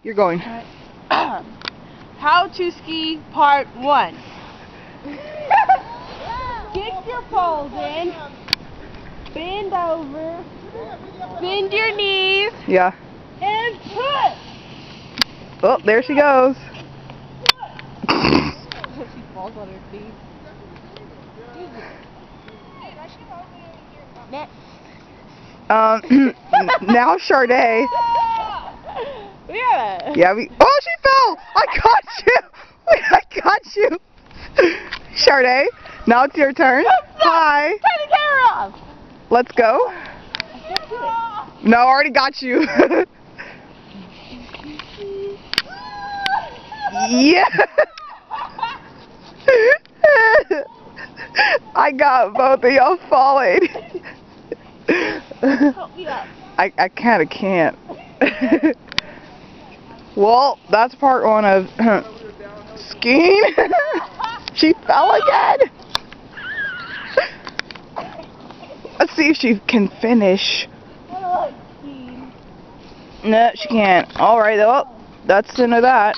You're going. How to ski part 1. Kick your poles in. Bend over. Bend your knees. Yeah. And push. Oh, there she goes. She falls on her feet. Now Sharday. Yeah. Yeah, oh, she fell! I caught you! I caught you! Sharday, now it's your turn. Hi. Turn the camera off. Let's go. No, I already got you. Yeah. I got both of y'all falling. Help me up. I kind of can't. Well, that's part 1 of skiing. She fell again. Let's see if she can finish. I don't like skiing. No, she can't. Alright, well, that's the end of that.